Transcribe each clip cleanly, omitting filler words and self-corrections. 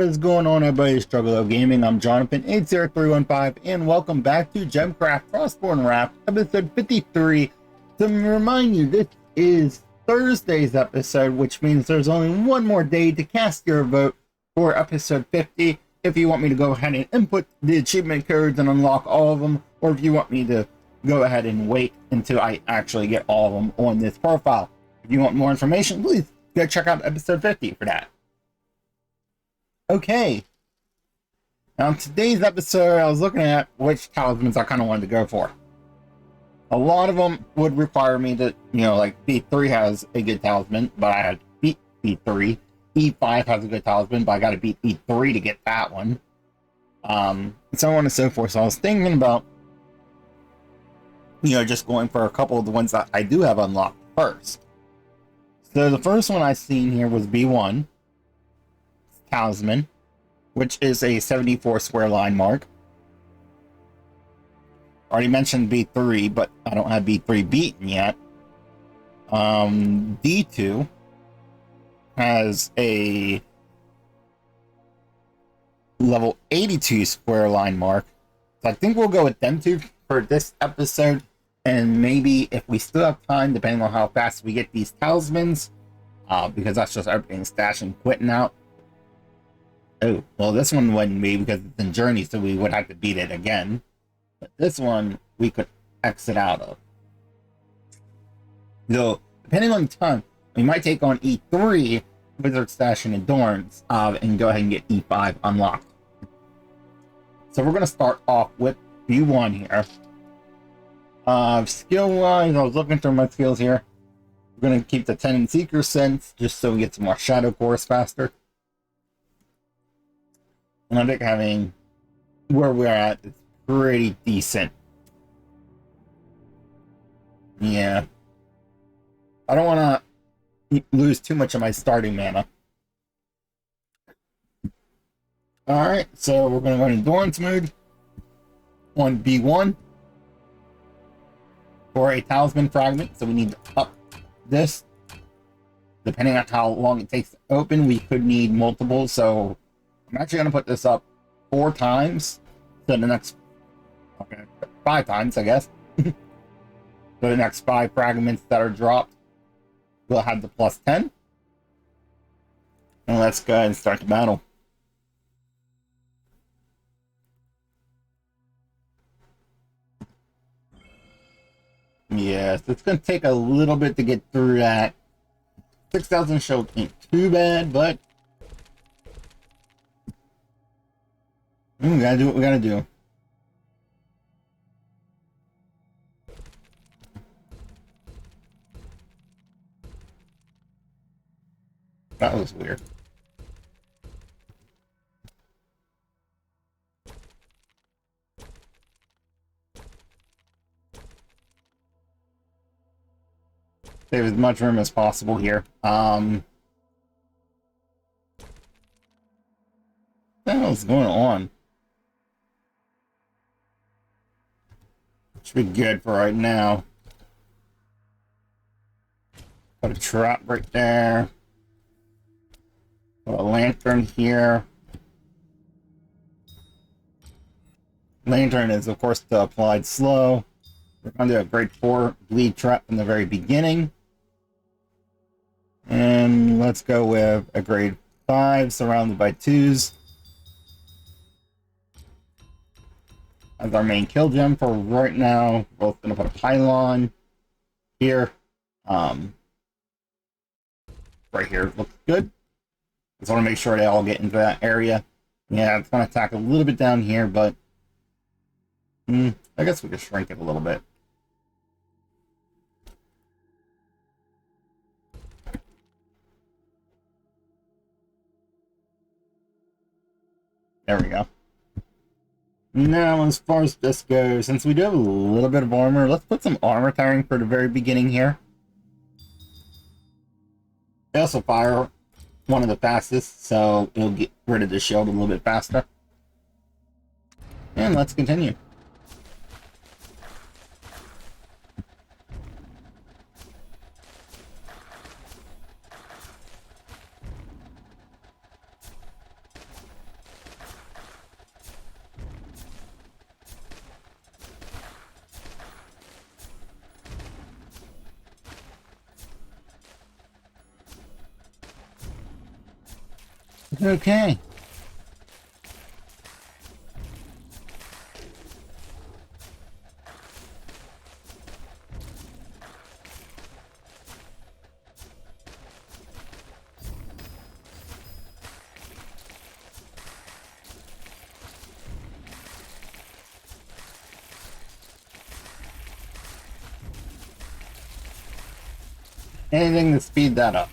is going on, everybody? Struggle of Gaming. I'm Jonathan80315, and welcome back to GemCraft Frostborn Wrath, episode 53. To remind you, this is Thursday's episode, which means there's only one more day to cast your vote for episode 50. If you want me to go ahead and input the achievement codes and unlock all of them, or if you want me to go ahead and wait until I actually get all of them on this profile. If you want more information, please go check out episode 50 for that. Okay, now in today's episode, I was looking at which talismans I kind of wanted to go for. A lot of them would require me to, like B3 has a good talisman, but I had to beat B3. E5 has a good talisman, but I got to beat E3 to get that one. And so on and so forth. So I was thinking about, just going for a couple of the ones that I do have unlocked first. So the first one I seen here was B1. Talisman, which is a 74 square line mark. Already mentioned B3, but I don't have B3 beaten yet. D2 has a level 82 square line mark. So I think we'll go with them two for this episode, and maybe if we still have time, depending on how fast we get these talismans, because that's just everything stashing quitting out. Oh, well, this one wouldn't be because it's in Journey, so we would have to beat it again. But this one, we could exit out of. Though, depending on the time, we might take on E3, Wizard Stash and Endurance, and go ahead and get E5 unlocked. So we're going to start off with B1 here. Skill-wise, I was looking through my skills here. We're going to keep the 10 and Seeker Sense, just so we get some more Shadow Cores faster. And I think having where we're at is pretty decent. Yeah. I don't want to lose too much of my starting mana. Alright, so we're going to go in Endurance mode on B1 for a Talisman Fragment. So we need to up this. Depending on how long it takes to open, we could need multiple. So I'm actually going to put this up 4 times. So the next, 5 times, I guess. So the next 5 fragments that are dropped will have the plus 10. And let's go ahead and start the battle. Yes, it's going to take a little bit to get through that. 6,000 shield ain't too bad, but we gotta do what we gotta do. That was weird. Save as much room as possible here. What the hell is going on? Should be good for right now. Put a trap right there. Put a lantern here. Lantern is, of course, the applied slow. We're going to do a grade 4 bleed trap in the very beginning. And let's go with a grade 5 surrounded by 2s. As our main kill gem for right now. We're both going to put a pylon here. Right here looks good. Just want to make sure they all get into that area. Yeah, it's going to attack a little bit down here, but I guess we could shrink it a little bit. There we go. Now, as far as this goes, since we do have a little bit of armor, let's put some armor tearing for the very beginning here. They also fire one of the fastest, so it'll get rid of the shield a little bit faster. And let's continue. Okay. Anything to speed that up.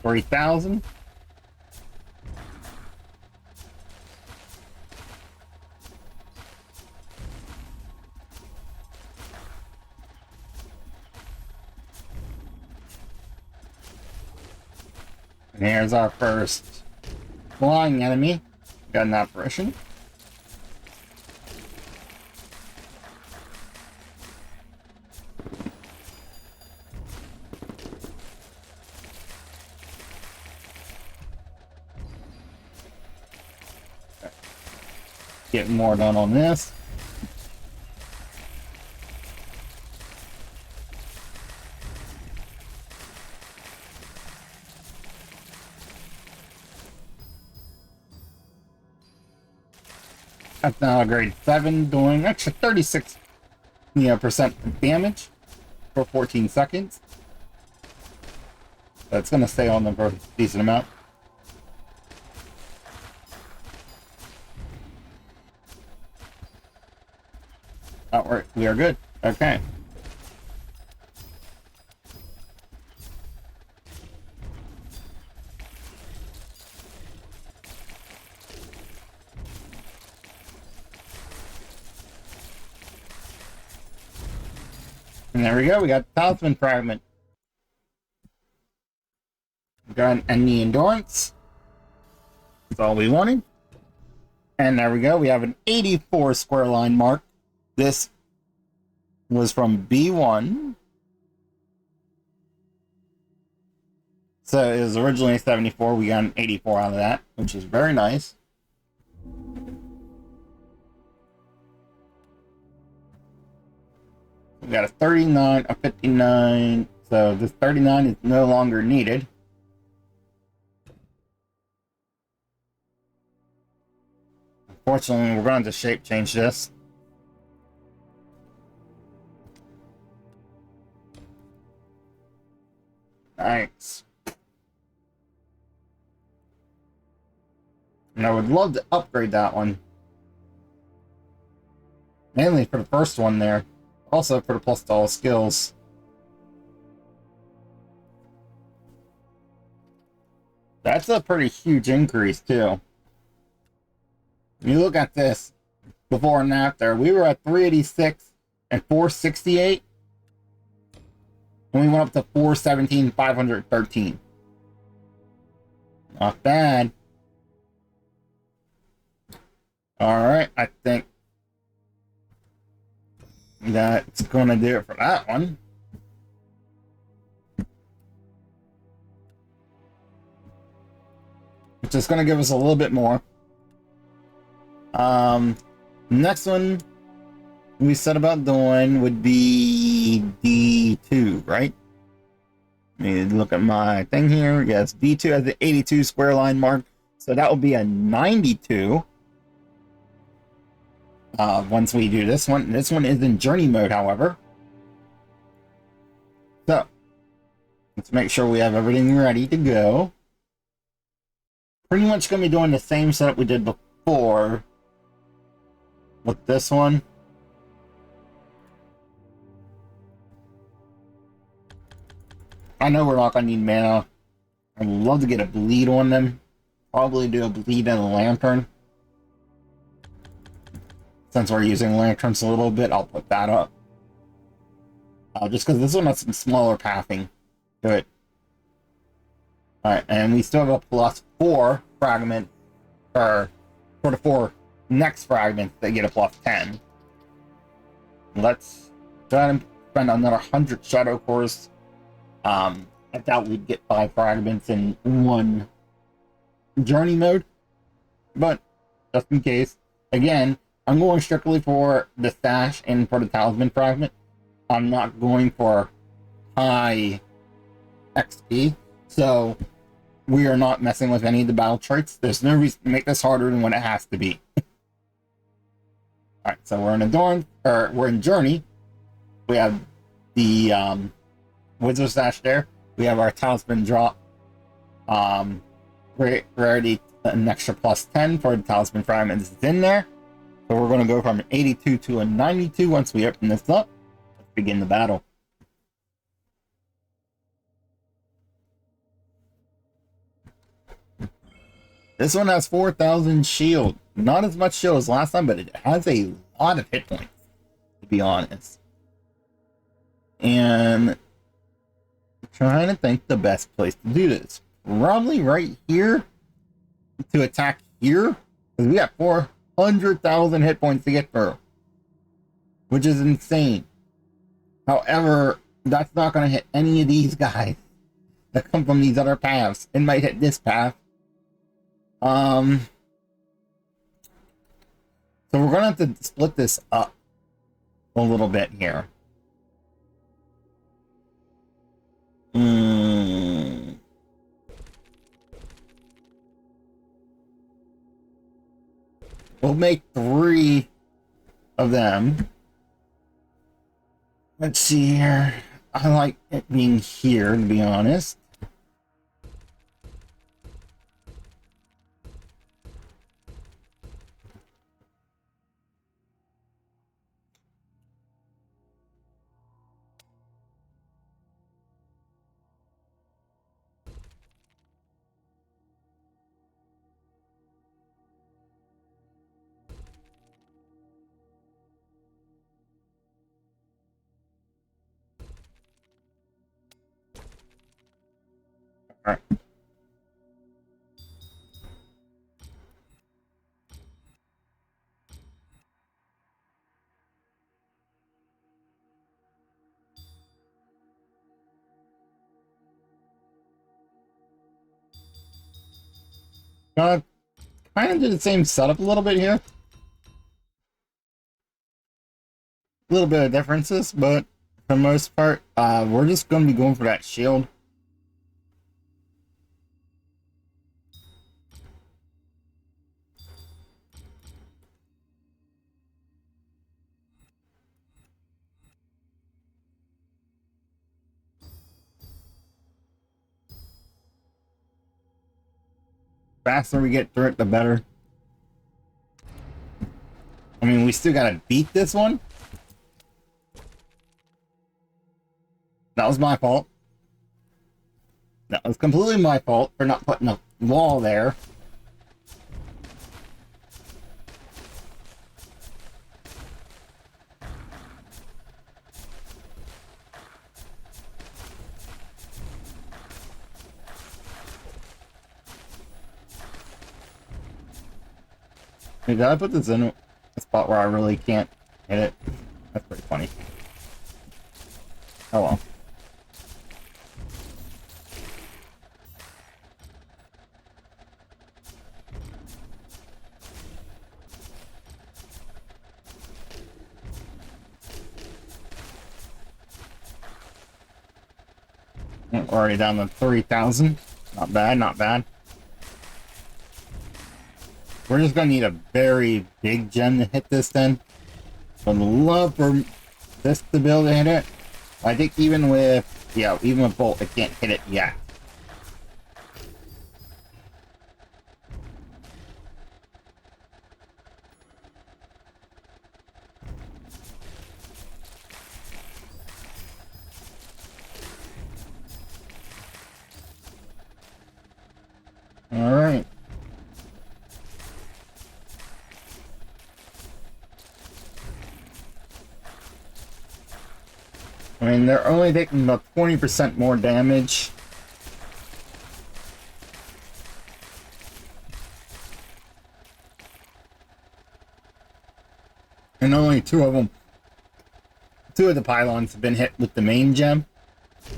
$3,000. And here's our first flying enemy. Got an apparition. Get more done on this. That's now a grade 7, doing extra 36% damage for 14 seconds. That's going to stay on them for a decent amount. Oh, we are good. Okay. And there we go. We got the Talisman Fragment. We got an the Endurance. That's all we wanted. And there we go. We have an 84 square line mark. This was from B1. So it was originally 74. We got an 84 out of that, which is very nice. We got a 39, a 59. So this 39 is no longer needed. Unfortunately, we're going to shape change this. Thanks. And I would love to upgrade that one. Mainly for the first one there. Also for the plus to all skills. That's a pretty huge increase too. When you look at this before and after, we were at 386 and 468. And we went up to 417, 513. Not bad. Alright, I think that's going to do it for that one. Which is going to give us a little bit more. Next one we said about doing would be D2, right? Let me look at my thing here. Yes, D2 has the 82 square line mark. So that will be a 92. Once we do this one. This one is in journey mode, however. So, let's make sure we have everything ready to go. Pretty much going to be doing the same setup we did before with this one. I know we're not going to need mana. I'd love to get a bleed on them. Probably do a bleed and a lantern. Since we're using lanterns a little bit, I'll put that up. Just because this one has some smaller pathing to it. Alright, and we still have a +4 fragment for the 4 next fragments, they get a plus 10. Let's try and spend another 100 shadow cores. I doubt we'd get 5 fragments in one journey mode, but just in case. Again, I'm going strictly for the stash and for the Talisman Fragment. I'm not going for high XP, so we are not messing with any of the battle traits. There's no reason to make this harder than what it has to be. Alright, so we're in we're in Journey. We have the Wizard Stash there. We have our Talisman drop. Rarity an extra plus 10 for the Talisman Fragments is in there. So we're going to go from an 82 to a 92 once we open this up. Let's begin the battle. This one has 4,000 shield. Not as much shield as last time, but it has a lot of hit points, to be honest. And I'm trying to think the best place to do this. Probably right here to attack here, because we got 400,000 hit points to get through, which is insane. However, that's not going to hit any of these guys that come from these other paths. It might hit this path. So we're gonna have to split this up a little bit here. We'll make 3 of them. Let's see here. I like it being here, to be honest. Alright. Kind of do the same setup a little bit here. A little bit of differences, but for the most part, we're just going to be going for that shield. Faster we get through it, the better. I mean, we still gotta beat this one. That was my fault. That was completely my fault for not putting a wall there. Hey, did I put this in a spot where I really can't hit it? That's pretty funny. Oh well. We're already down to 3,000. Not bad, not bad. We're just gonna need a very big gem to hit this then. I'd love for this to be able to hit it. I think even with, yeah, even with Bolt, it can't hit it yet. All right. I mean, they're only taking about 20% more damage. and only two of the pylons have been hit with the main gem.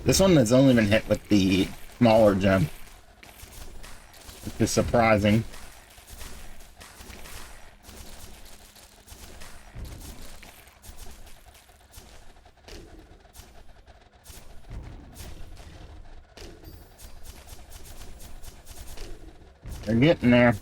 This one has only been hit with the smaller gem, which is surprising. They're getting there.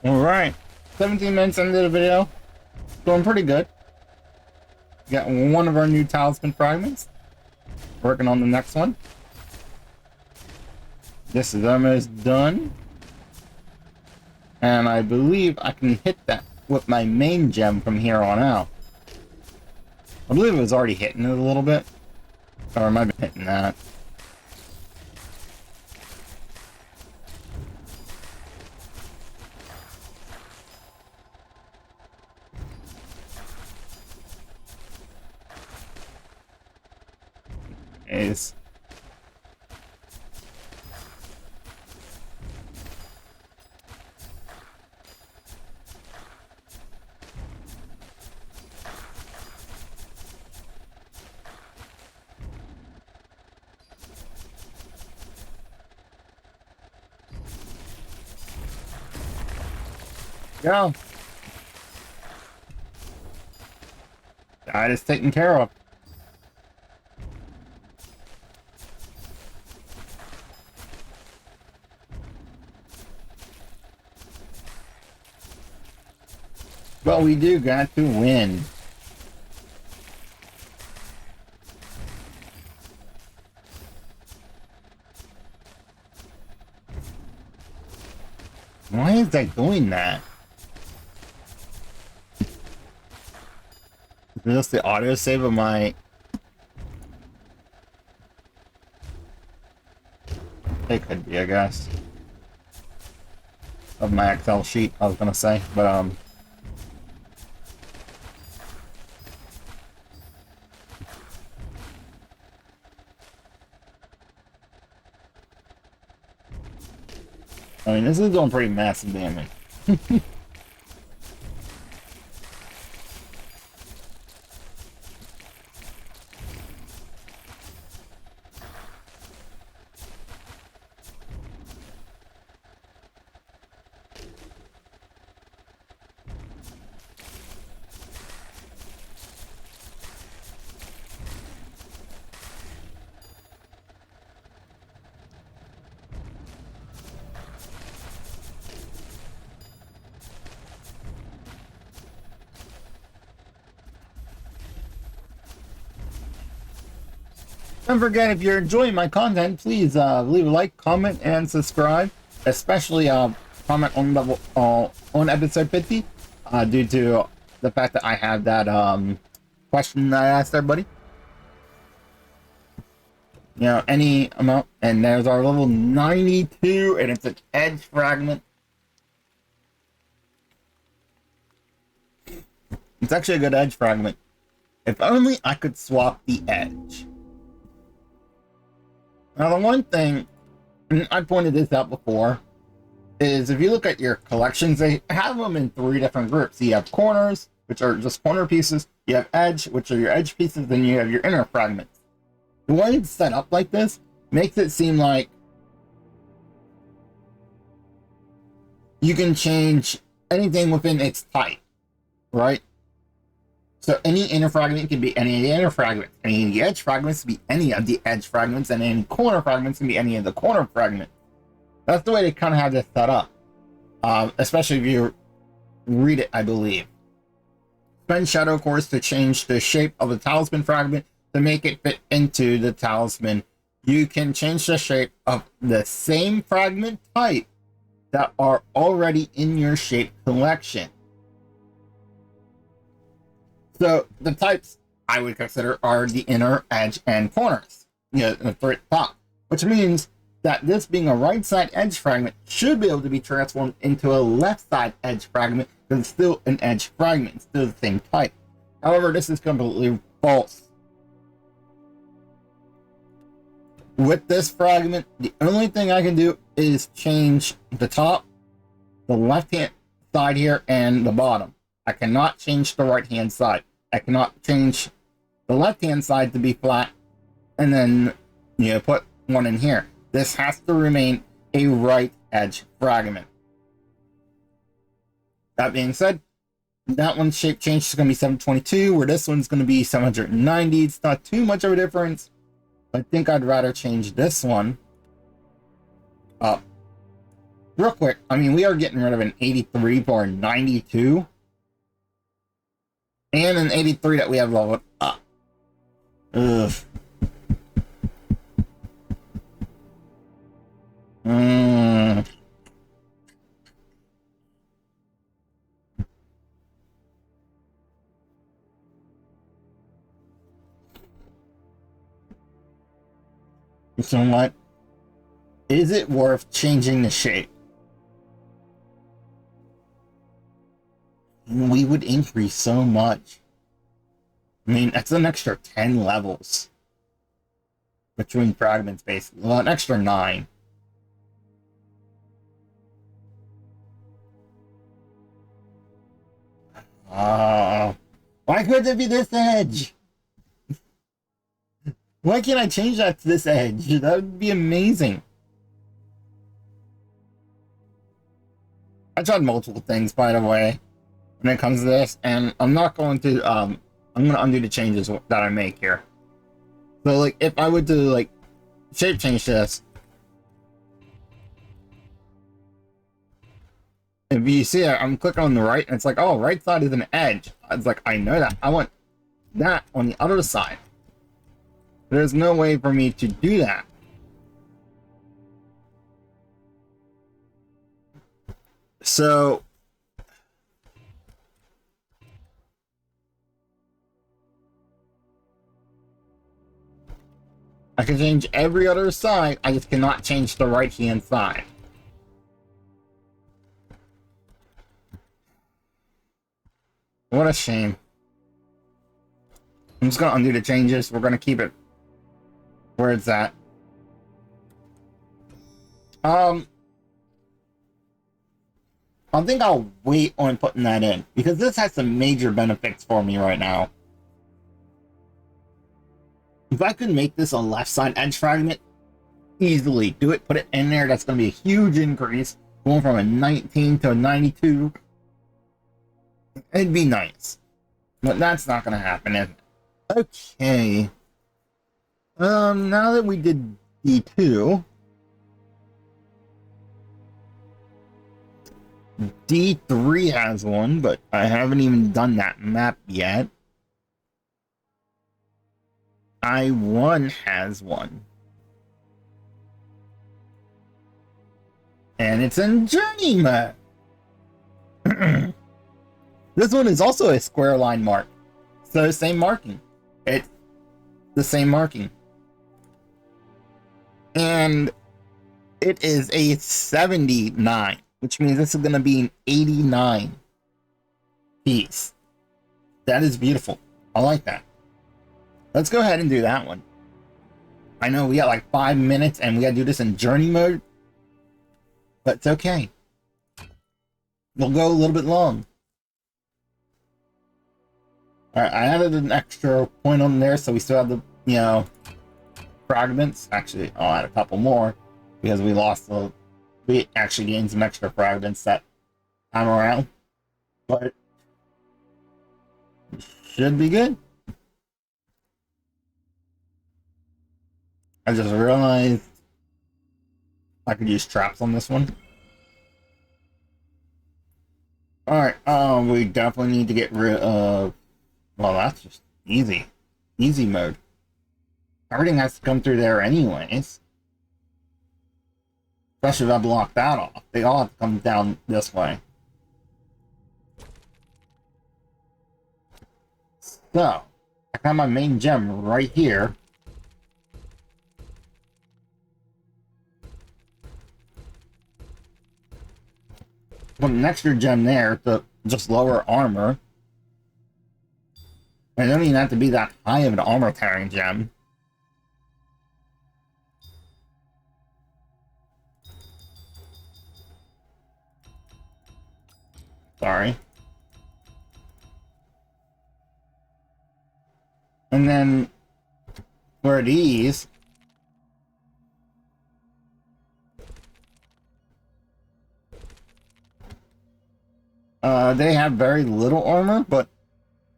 Alright, 17 minutes into the video. Doing pretty good. Got one of our new Talisman Fragments. Working on the next one. This is almost done. And I believe I can hit that with my main gem from here on out. I believe it was already hitting it a little bit. Or I might have been hitting that. Is go. That is taken care of. But we do got to win. Why is that doing that? Is this the autosave of my... It could be, I guess. Of my Excel sheet, I was gonna say, but I mean, this is doing pretty massive damage. Don't forget, if you're enjoying my content, please leave a like, comment, and subscribe. Especially comment on episode 50, due to the fact that I have that question that I asked everybody. You know, any amount, and there's our level 92, and it's an edge fragment. It's actually a good edge fragment. If only I could swap the edge. Now, the one thing, and I pointed this out before, is if you look at your collections, they have them in 3 different groups. You have corners, which are just corner pieces. You have edge, which are your edge pieces. Then you have your inner fragments. The way it's set up like this makes it seem like you can change anything within its type, right? So any inner fragment can be any of the inner fragments. Any of the edge fragments can be any of the edge fragments, and any corner fragments can be any of the corner fragments. That's the way they kind of have this set up. Especially if you read it, I believe. Spend Shadow Course to change the shape of the Talisman Fragment to make it fit into the Talisman. You can change the shape of the same fragment type that are already in your shape collection. So the types I would consider are the inner, edge, and corners. The third top. Which means that this being a right side edge fragment should be able to be transformed into a left side edge fragment, because it's still an edge fragment, it's still the same type. However, this is completely false. With this fragment, the only thing I can do is change the top, the left hand side here, and the bottom. I cannot change the right hand side. I cannot change the left hand side to be flat and then put one in here. This has to remain a right edge fragment. That being said, that one's shape change is going to be 722, where this one's going to be 790. It's not too much of a difference. I think I'd rather change this one up. Real quick, I mean, we are getting rid of an 83 for a 92. And an 83 that we have leveled up. Ugh. So what? Is it worth changing the shape? We would increase so much. I mean, that's an extra 10 levels between fragments, basically. Well, an extra 9. Why couldn't it be this edge? Why can't I change that to this edge? That would be amazing. I tried multiple things, by the way, when it comes to this, and I'm not going to, I'm going to undo the changes that I make here. So, like, if I would to, like, shape change this, if you see it, I'm clicking on the right, and it's like, oh, right side is an edge. It's like, I know that. I want that on the other side. There's no way for me to do that. So, I can change every other side, I just cannot change the right-hand side. What a shame. I'm just going to undo the changes. We're going to keep it where it's at. I think I'll wait on putting that in, because this has some major benefits for me right now. If I could make this a left side edge fragment, easily do it, put it in there, that's going to be a huge increase, going from a 19 to a 92. It'd be nice. But that's not going to happen, is it? Okay. Now that we did D2, D3 has one, but I haven't even done that map yet. I1 has one. And it's in journey mode. This one is also a square line mark. So same marking. It's the same marking. And it is a 79, which means this is going to be an 89 piece. That is beautiful. I like that. Let's go ahead and do that one. I know we got like 5 minutes and we got to do this in journey mode, but it's okay. We'll go a little bit long. Alright, I added an extra point on there, so we still have the, fragments. Actually, I'll add a couple more, because we actually gained some extra fragments that time around. But it should be good. I just realized I could use traps on this one. Alright, we definitely need to get rid of... Well, that's just easy. Easy mode. Everything has to come through there anyways. Especially if I block that off. They all have to come down this way. So, I have my main gem right here. Put an extra gem there to just lower armor. It don't even have to be that high of an armor carrying gem. Sorry. And then for these, they have very little armor, but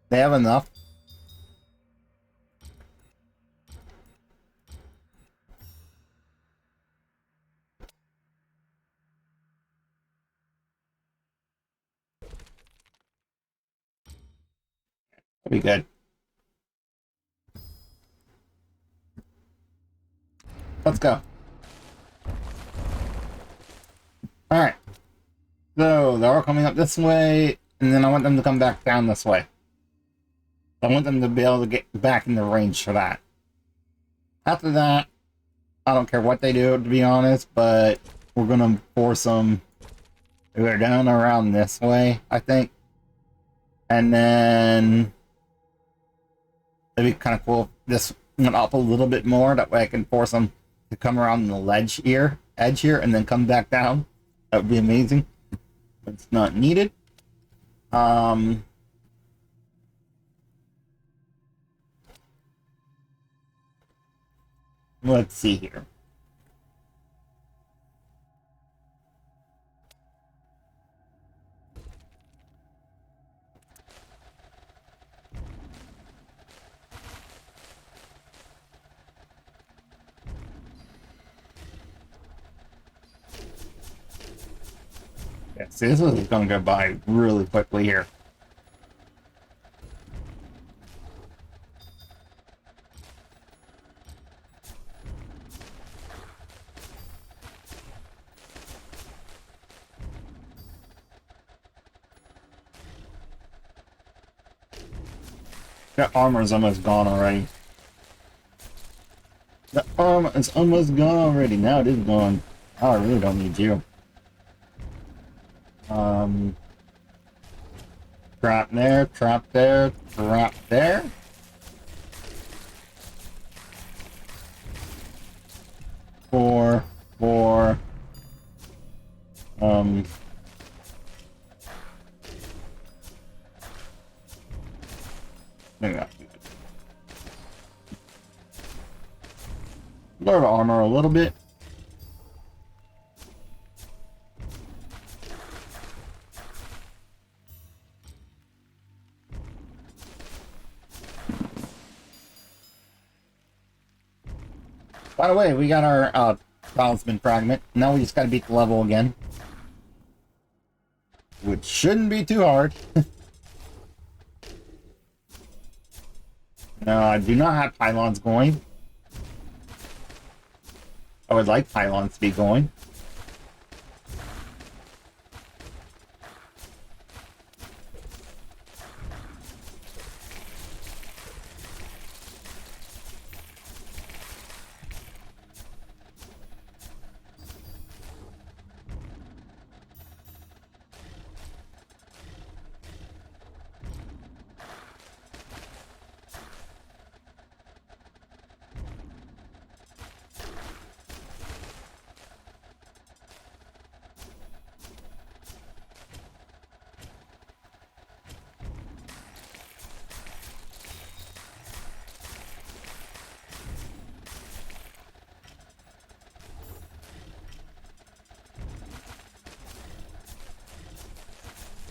they have enough. That'll be good. Let's go. Alright. So, they're all coming up this way, and then I want them to come back down this way. I want them to be able to get back in the range for that. After that, I don't care what they do, to be honest, but we're gonna force them to go down around this way, I think. And then it'd be kind of cool if this went up a little bit more. That way I can force them to come around the edge here, and then come back down. That would be amazing. But it's not needed. Let's see here. Yeah, see, this is going to go by really quickly here. That armor is almost gone already. The armor is almost gone already. Now it is gone. Oh, I really don't need you. Trap there, trap there, trap there. Four. Lower the armor a little bit. By the way, we got our Talisman Fragment. Now we just gotta beat the level again. Which shouldn't be too hard. No, I do not have pylons going. I would like pylons to be going.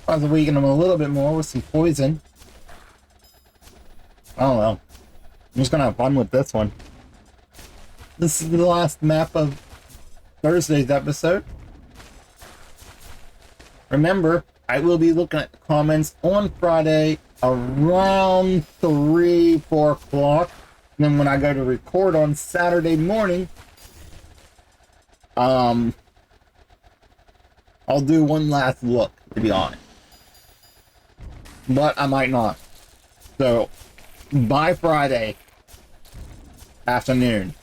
Tries to weaken him a little bit more with some poison. I don't know. I'm just gonna have fun with this one. This is the last map of Thursday's episode. Remember, I will be looking at the comments on Friday around 3, 4 o'clock. And then when I go to record on Saturday morning, I'll do one last look, to be honest. But I might not. So, by Friday afternoon,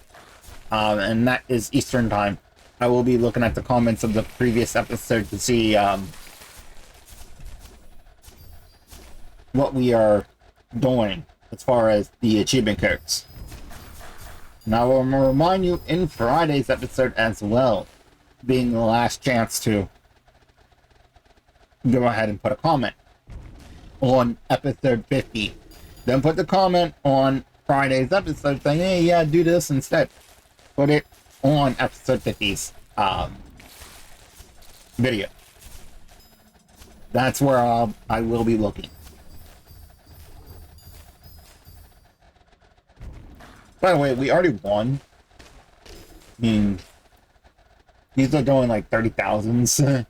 and that is Eastern time, I will be looking at the comments of the previous episode to see what we are doing as far as the achievement codes. And I will remind you in Friday's episode as well, being the last chance to go ahead and put a comment on episode 50. Then put the comment on Friday's episode saying, hey, yeah, do this instead. Put it on episode 50's video. That's where I will be looking. By the way, we already won. I mean, these are doing like 30,000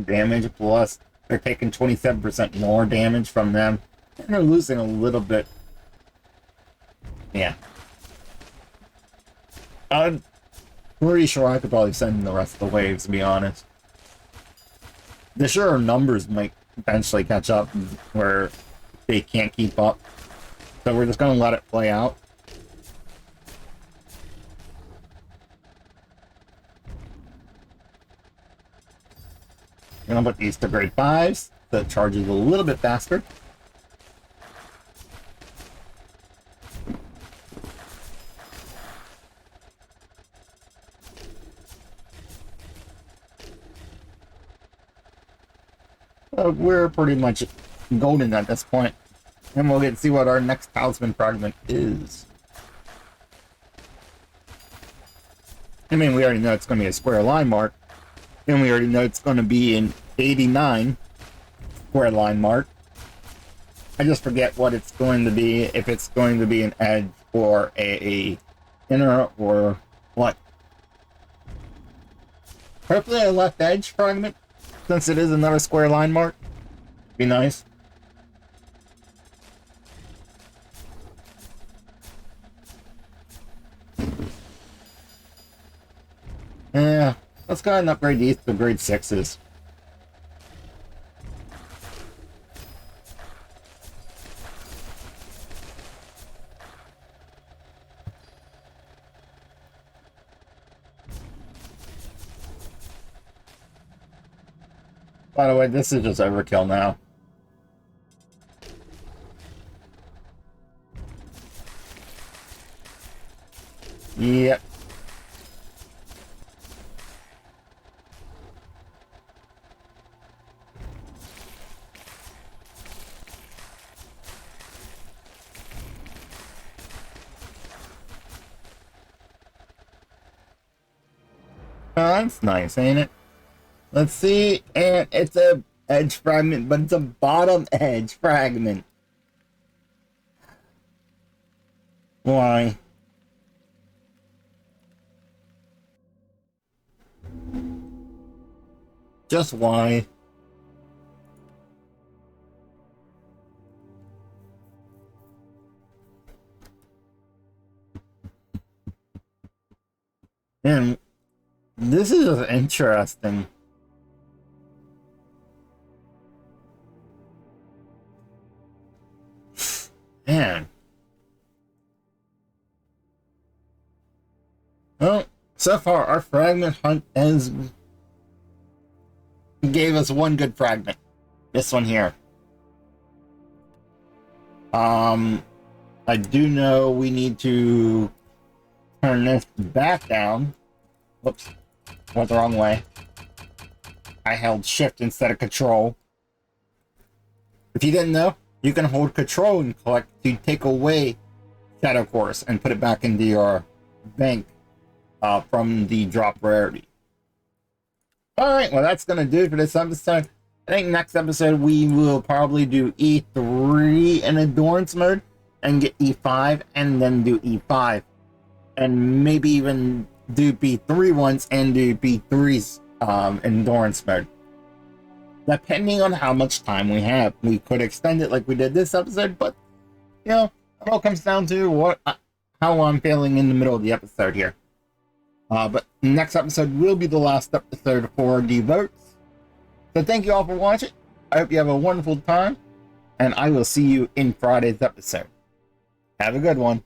damage, plus they're taking 27% more damage from them. And they're losing a little bit. Yeah. I'm pretty sure I could probably send the rest of the waves, to be honest. The sure numbers might eventually catch up where they can't keep up. So we're just going to let it play out. I'm going to put these to grade 5s. The charge is a little bit faster. We're pretty much golden at this point. And we'll get to see what our next Talisman Fragment is. I mean, we already know it's going to be a square line mark. And we already know it's going to be an 89 square line mark. I just forget what it's going to be, if it's going to be an edge or a inner or what. Hopefully a left edge fragment, since it is another square line mark. Be nice. Yeah, let's go ahead and upgrade these to grade 6s. By the way, this is just overkill now. Yep. Oh, that's nice, ain't it? Let's see, and it's a edge fragment, but it's a bottom edge fragment. Why? Just why? And this is interesting. Man. Well, so far our fragment hunt has gave us one good fragment. This one here. I do know we need to turn this back down. Whoops. Went the wrong way. I held shift instead of control. If you didn't know, you can hold control and collect to take away Shadow Course and put it back into your bank from the drop rarity. Alright, well that's going to do it for this episode. I think next episode we will probably do E3 in Endurance mode and get E5 and then do E5. And maybe even do B3 once and do B3's Endurance mode. Depending on how much time we have. We could extend it like we did this episode, but, you know, it all comes down to how I'm feeling in the middle of the episode here. But next episode will be the last episode for the votes. So thank you all for watching. I hope you have a wonderful time, and I will see you in Friday's episode. Have a good one.